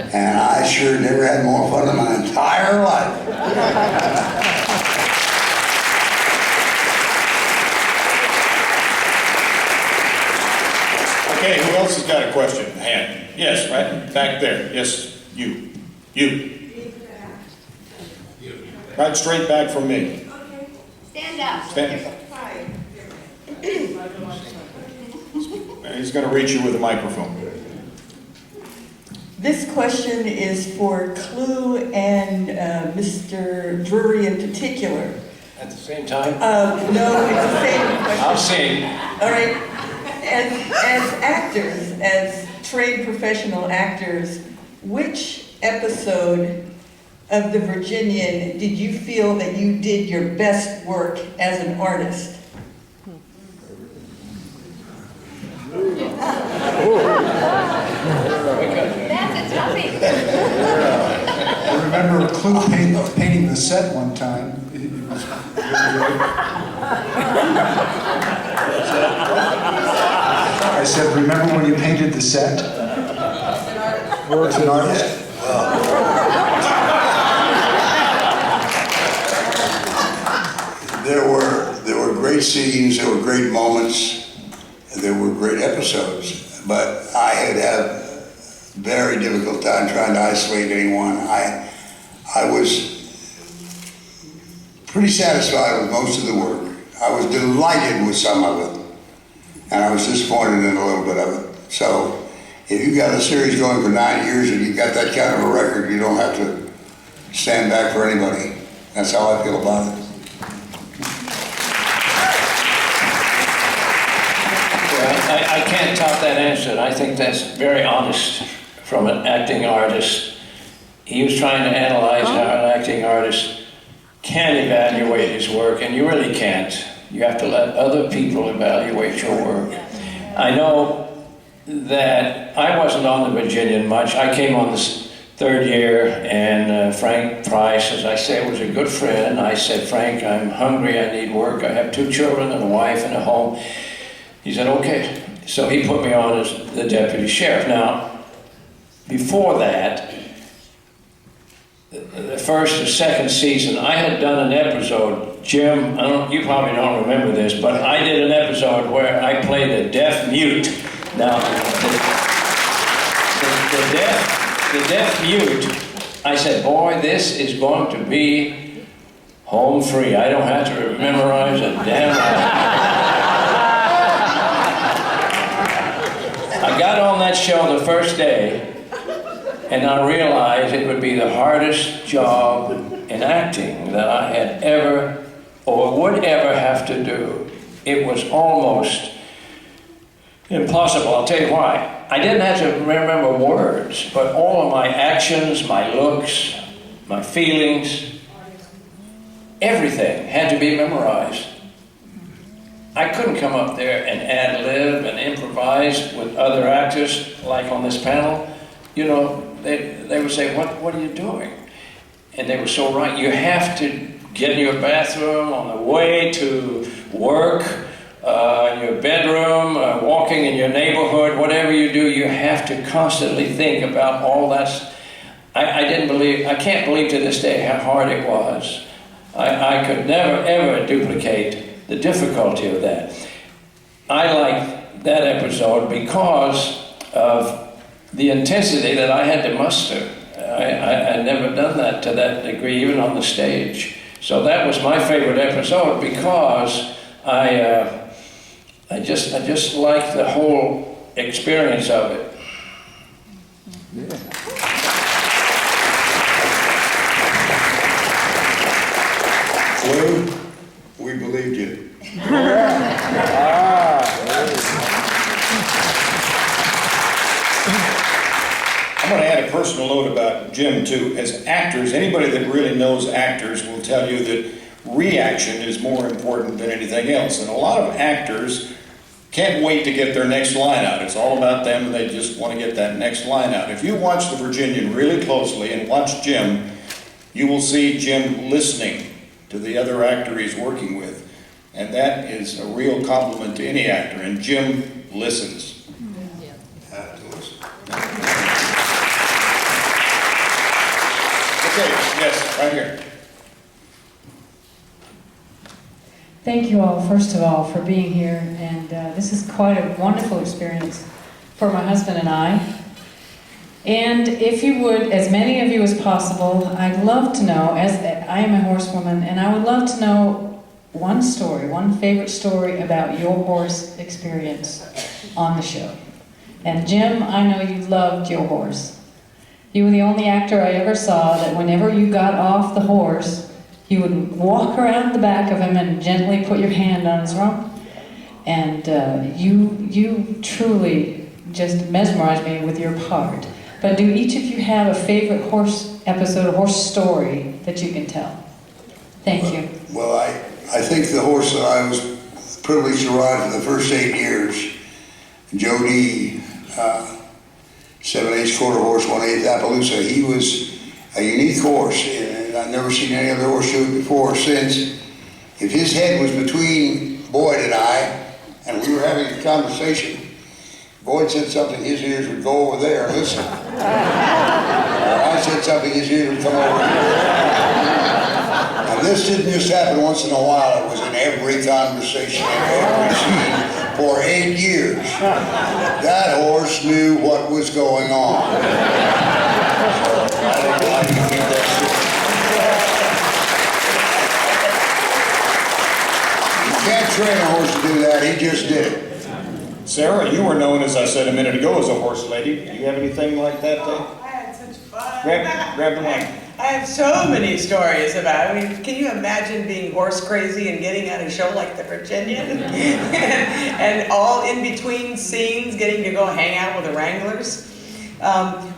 And I sure never had more fun in my entire life. Okay, who else has got a question? Hand. Yes, right back there. Yes, you. Right straight back from me. Okay. Stand up. Stand. He's going to reach you with a microphone. This question is for Clue and Mr. Drury in particular. At the same time? No, it's the same question. I'll sing. All right. As actors, as trained professional actors, which episode of the Virginian did you feel that you did your best work as an artist? That's a toughie. I remember Clue painting the set one time. It was really good. I said, remember when you painted the set? As an artist? There were great scenes, there were great moments, and there were great episodes. But I had a very difficult time trying to isolate anyone. I was pretty satisfied with most of the work. I was delighted with some of it, and I was disappointed in a little bit of it. So if you've got a series going for 9 years and you've got that kind of a record, you don't have to stand back for anybody. That's how I feel about it. I can't top that answer. I think that's very honest from an acting artist. He was trying to analyze how an acting artist can evaluate his work, and you really can't. You have to let other people evaluate your work. I know that I wasn't on the Virginian much. I came on this third year, and Frank Price, as I say, was a good friend. I said, Frank, I'm hungry, I need work. I have 2 children and a wife and a home. He said, okay. So he put me on as the deputy sheriff. Now, before that, the first or second season, I had done an episode, Jim, you probably don't remember this, but I did an episode where I played a deaf mute. Now, the deaf mute, I said, boy, this is going to be home free. I don't have to memorize a damn I got on that show the first day, and I realized it would be the hardest job in acting that I had ever or would ever have to do. It was almost impossible. I'll tell you why. I didn't have to remember words, but all of my actions, my looks, my feelings, everything had to be memorized. I couldn't come up there and ad-lib and improvise with other actors, like on this panel. You know, they would say, what are you doing? And they were so right. You have to get in your bathroom, on the way to work, in your bedroom, walking in your neighborhood, whatever you do, you have to constantly think about all that. I can't believe to this day how hard it was. I could never, ever duplicate the difficulty of that. I like that episode because of the intensity that I had to muster. I'd never done that to that degree, even on the stage. So that was my favorite episode because I just liked the whole experience of it. Yeah. Lou, we believed you. I'm going to add a personal note about Jim, too. As actors, anybody that really knows actors will tell you that reaction is more important than anything else. And a lot of actors can't wait to get their next line out. It's all about them, and they just want to get that next line out. If you watch The Virginian really closely and watch Jim, you will see Jim listening to the other actor he's working with. And that is a real compliment to any actor, and Jim listens. Have to listen. Okay, yes, right here. Thank you all, first of all, for being here, and this is quite a wonderful experience for my husband and I. And if you would, as many of you as possible, I'd love to know, as I am a horsewoman, and I would love to know one story, one favorite story about your horse experience on the show. And Jim, I know you loved your horse. You were the only actor I ever saw that whenever you got off the horse, you would walk around the back of him and gently put your hand on his rump. And you truly just mesmerized me with your part. But do each of you have a favorite horse episode, a horse story that you can tell? Thank you. Well, I think the horse that I was privileged to ride for the first 8 years, Jody, 7/8 quarter horse, 1/8 Appaloosa, he was a unique horse, and I've never seen any other horse do it before or since. If his head was between Boyd and I, and we were having a conversation, Boyd said something, his ears would go over there and listen. Or I said something, his ears would come over here. And this didn't just happen once in a while, it was in every conversation, in every scene, for 8 years. That horse knew what was going on. So, I don't know how you keep that straight. You can't train a horse to do that, he just did it. Sara, you were known, as I said a minute ago, as a horse lady. Do you have anything like that? I had such fun. Grab the mic. I have so many stories about it. I mean, can you imagine being horse crazy and getting on a show like the Virginian? And all in between scenes, getting to go hang out with the Wranglers.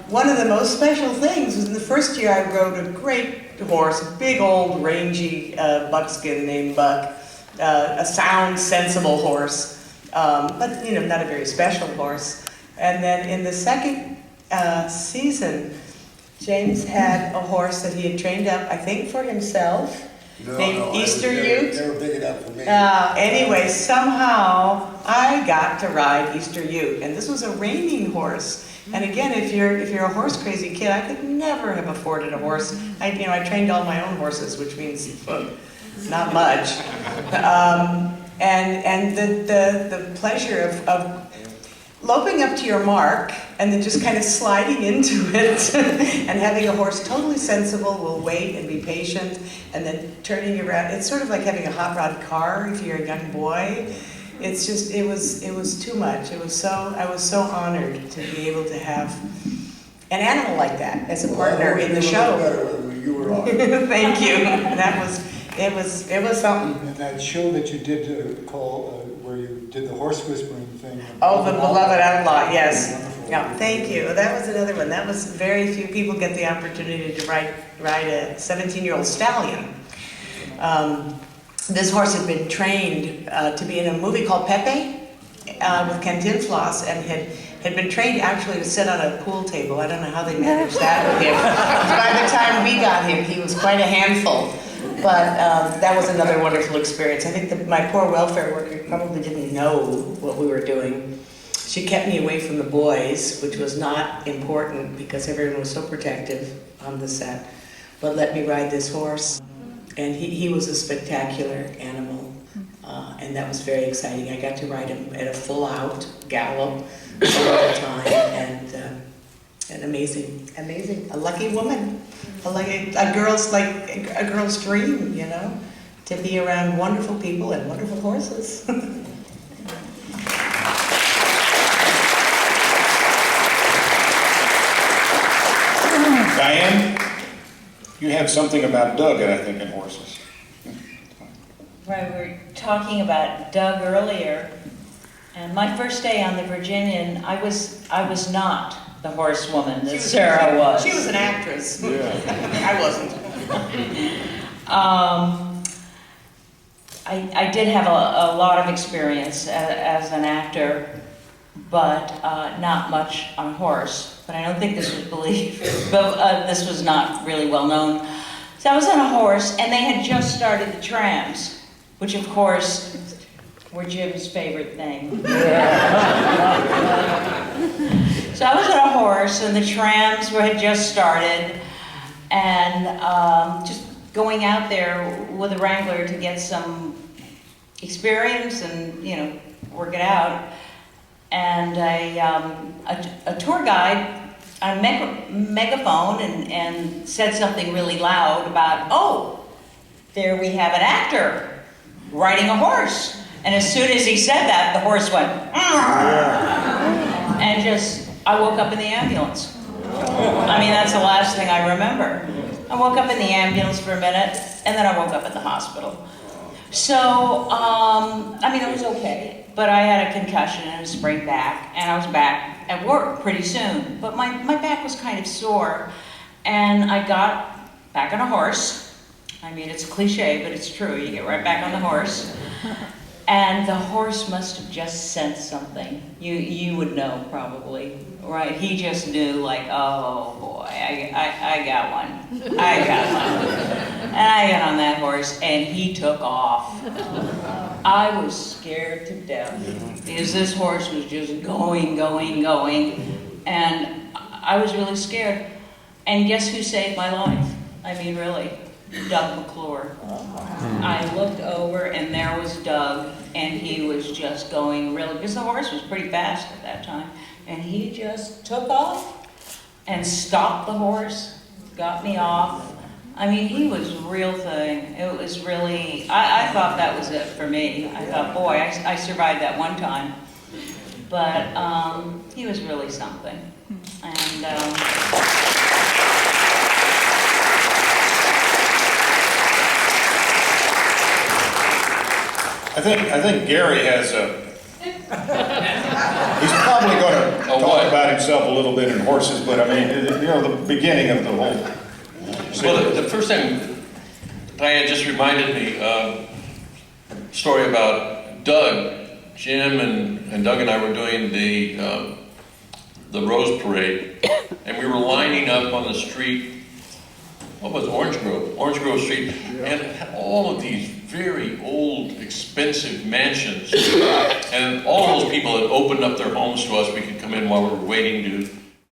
One of the most special things was in the first year I rode a great horse, a big old rangy buckskin named Buck, a sound, sensible horse. But you know, not a very special horse. And then in the second season, James had a horse that he had trained up, I think, for himself, named Easter Ute. They were big enough for me. Anyway, somehow I got to ride Easter Ute, and this was a reining horse. And again, if you're a horse crazy kid, I could never have afforded a horse. I trained all my own horses, which means not much. And the pleasure of loping up to your mark and then just kind of sliding into it and having a horse totally sensible, will wait and be patient, and then turning around. It's sort of like having a hot rod car if you're a young boy. It's just, it was too much. I was so honored to be able to have an animal like that as a partner in the show. You were on. Thank you. It was something. And that show that you did where you did the horse whispering thing. Oh, the Beloved Outlaw, yes. Wonderful. Yeah, thank you. That was another one. That was very few people get the opportunity to ride a 17-year-old stallion. This horse had been trained to be in a movie called Pepe with Ken Tinfloss, and had been trained actually to sit on a pool table. I don't know how they managed that with him. By the time we got him, he was quite a handful. But that was another wonderful experience. I think that my poor welfare worker probably didn't know what we were doing. She kept me away from the boys, which was not important because everyone was so protective on the set, but let me ride this horse. And he was a spectacular animal, and that was very exciting. I got to ride him at a full-out gallop all the time, and an amazing, a lucky woman. A girl's dream, you know, to be around wonderful people and wonderful horses. Diane, you have something about Doug, I think, in horses. Right, we were talking about Doug earlier, and my first day on the Virginian, I was not the horsewoman that Sara was. She was an actress. Yeah. I wasn't. I did have a lot of experience as an actor, but not much on a horse. But I don't think this was believed, but this was not really well known. So I was on a horse, and they had just started the trams, which of course were Jim's favorite thing. So I was on a horse, and the trams had just started, And just going out there with a Wrangler to get some experience and, you know, work it out. And a tour guide on megaphone and said something really loud about, oh, there we have an actor riding a horse. And as soon as he said that, the horse went, and just, I woke up in the ambulance. I mean, that's the last thing I remember. I woke up in the ambulance for a minute, and then I woke up in the hospital. So, I mean, it was okay, but I had a concussion and a sprained back, and I was back at work pretty soon. But my back was kind of sore, and I got back on a horse. I mean, it's a cliche, but it's true. You get right back on the horse. And the horse must have just sensed something. You would know probably, right? He just knew, like, oh boy, I got one. I got one. And I got on that horse, and he took off. I was scared to death because this horse was just going, and I was really scared. And guess who saved my life? I mean, really, Doug McClure. I looked over, and there was Doug, and he was just going really, because the horse was pretty fast at that time, and he just took off and stopped the horse, got me off. I mean, he was a real thing. It was really, I thought that was it for me. I thought, boy, I survived that one time. But he was really something. And I think Gary has a. He's probably going to talk about himself a little bit in horses, but I mean, you know, the beginning of the whole. Well, the first thing Diane just reminded me story about Doug. Jim and Doug and I were doing the Rose Parade, and we were lining up on the street. What was it? Orange Grove Street, and it had all of these very old, expensive mansions, and all those people had opened up their homes to us. We could come in while we were waiting to